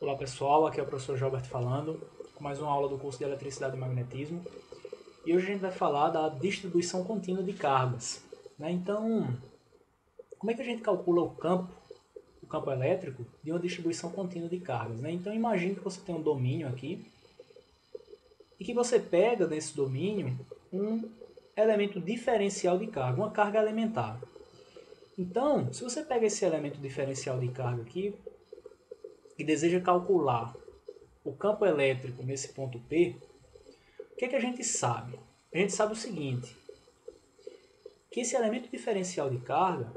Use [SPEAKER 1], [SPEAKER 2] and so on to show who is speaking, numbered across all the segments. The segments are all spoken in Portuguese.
[SPEAKER 1] Olá pessoal, aqui é o professor Gilberto falando, com mais uma aula do curso de Eletricidade e Magnetismo. E hoje a gente vai falar da distribuição contínua de cargas. Então, como é que a gente calcula o campo elétrico de uma distribuição contínua de cargas? Então imagine que você tem um domínio aqui e que você pega nesse domínio um elemento diferencial de carga, uma carga elementar. Então, se você pega esse elemento diferencial de carga aqui e deseja calcular o campo elétrico nesse ponto P, o que é que a gente sabe? A gente sabe o seguinte, que esse elemento diferencial de carga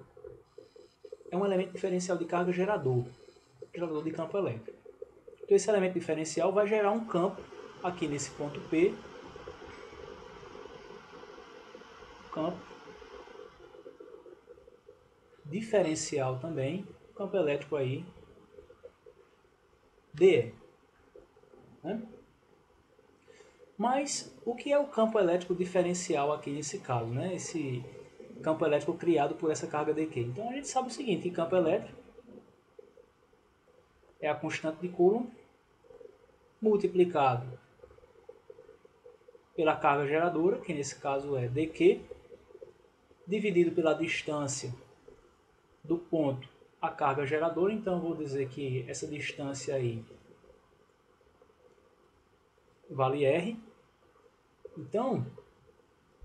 [SPEAKER 1] é um elemento diferencial de carga gerador de campo elétrico. Então esse elemento diferencial vai gerar um campo aqui nesse ponto P, campo diferencial também, campo elétrico aí, DE. Mas o que é o campo elétrico diferencial aqui nesse caso? Esse campo elétrico criado por essa carga dQ. Então a gente sabe o seguinte, que campo elétrico é a constante de Coulomb multiplicado pela carga geradora, que nesse caso é dQ, dividido pela distância do ponto à carga geradora. Então eu vou dizer que essa distância aí vale R. Então,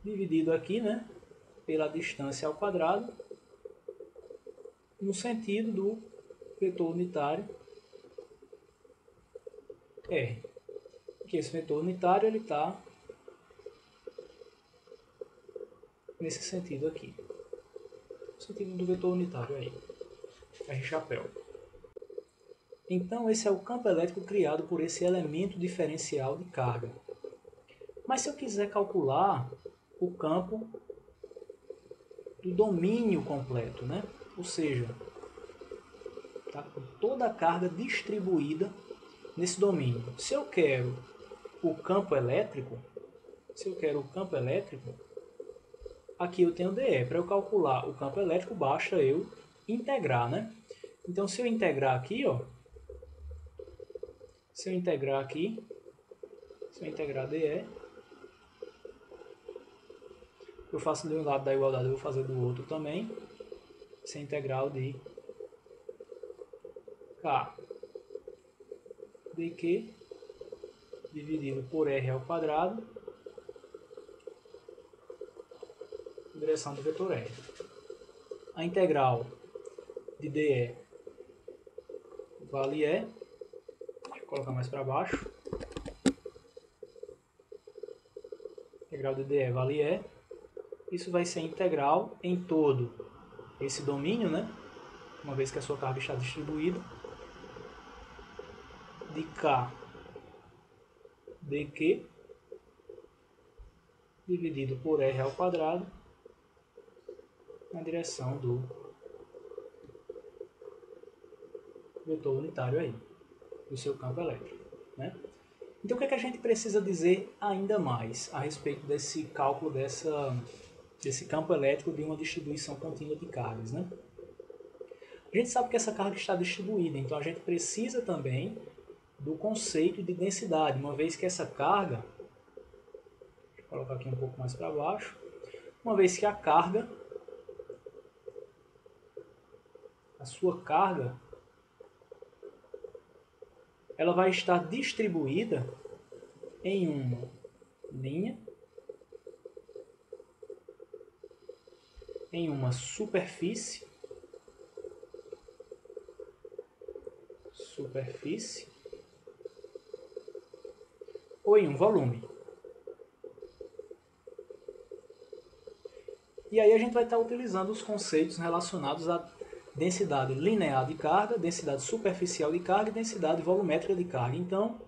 [SPEAKER 1] dividido aqui, pela distância ao quadrado, no sentido do vetor unitário R. Que esse vetor unitário ele está nesse sentido aqui. No sentido do vetor unitário aí. R chapéu. Então esse é o campo elétrico criado por esse elemento diferencial de carga. Mas se eu quiser calcular o campo do domínio completo, ou seja, tá com toda a carga distribuída nesse domínio. Se eu quero o campo elétrico, aqui eu tenho DE. Para eu calcular o campo elétrico, basta eu integrar, Então, se eu integrar aqui, se eu integrar DE, eu faço de um lado da igualdade, eu vou fazer do outro também. Essa integral de K dQ dividido por R ao quadrado em direção do vetor R. A integral de DE vale E. Deixa eu colocar mais para baixo. A integral de DE vale E. Isso vai ser integral em todo esse domínio, uma vez que a sua carga está distribuída, de K dQ dividido por R ao quadrado na direção do vetor unitário aí, do seu campo elétrico. Então o que é que a gente precisa dizer ainda mais a respeito desse cálculo desse campo elétrico de uma distribuição contínua de cargas? A gente sabe que essa carga está distribuída, então a gente precisa também do conceito de densidade, uma vez que essa carga, deixa eu colocar aqui um pouco mais para baixo, uma vez que a sua carga, ela vai estar distribuída em uma linha, em uma superfície ou em um volume. E aí a gente vai estar utilizando os conceitos relacionados à densidade linear de carga, densidade superficial de carga e densidade volumétrica de carga. Então,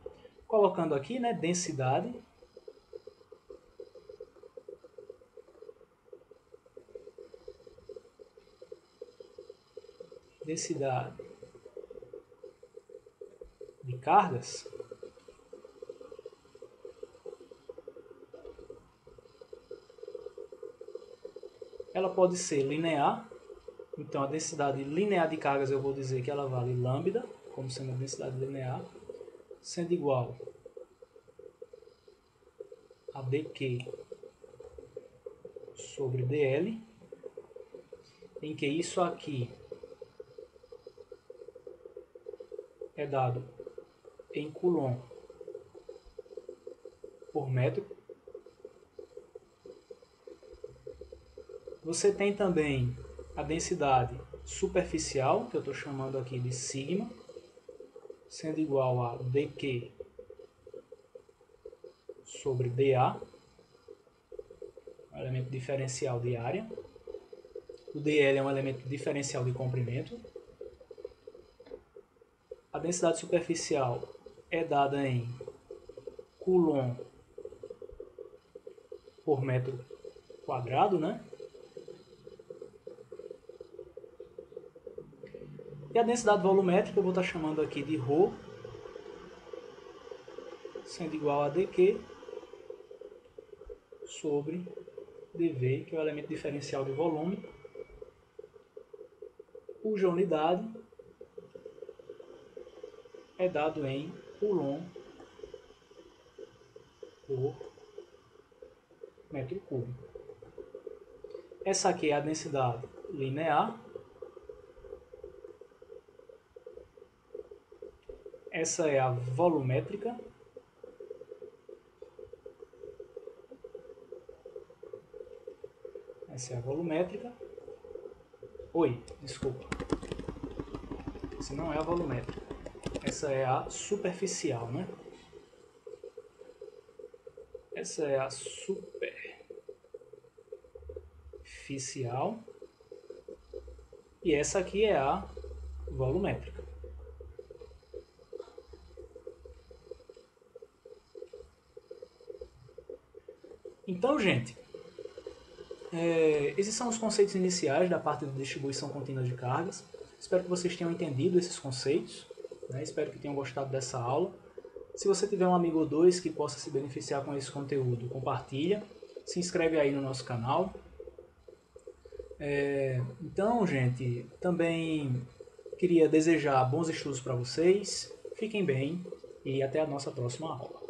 [SPEAKER 1] colocando aqui, densidade de cargas, ela pode ser linear. Então a densidade linear de cargas eu vou dizer que ela vale lambda como sendo a densidade linear, sendo igual a dq sobre dl, em que isso aqui é dado em Coulomb por metro. Você tem também a densidade superficial, que eu estou chamando aqui de sigma, sendo igual a dq sobre dA, um elemento diferencial de área. O dl é um elemento diferencial de comprimento. A densidade superficial é dada em Coulomb por metro quadrado, né? E a densidade volumétrica eu vou estar chamando aqui de ρ, sendo igual a dq sobre dV, que é o elemento diferencial de volume, cuja unidade é dado em Coulomb por metro cúbico. Essa aqui é a densidade linear. Essa é a volumétrica. Essa é a volumétrica. Oi, desculpa. Essa não é a volumétrica. Essa é a superficial, né? Essa é a superficial. E essa aqui é a volumétrica. Então, gente, esses são os conceitos iniciais da parte de distribuição contínua de cargas. Espero que vocês tenham entendido esses conceitos, né? Espero que tenham gostado dessa aula. Se você tiver um amigo ou dois que possa se beneficiar com esse conteúdo, compartilha. Se inscreve aí no nosso canal. Então, gente, também queria desejar bons estudos para vocês. Fiquem bem e até a nossa próxima aula.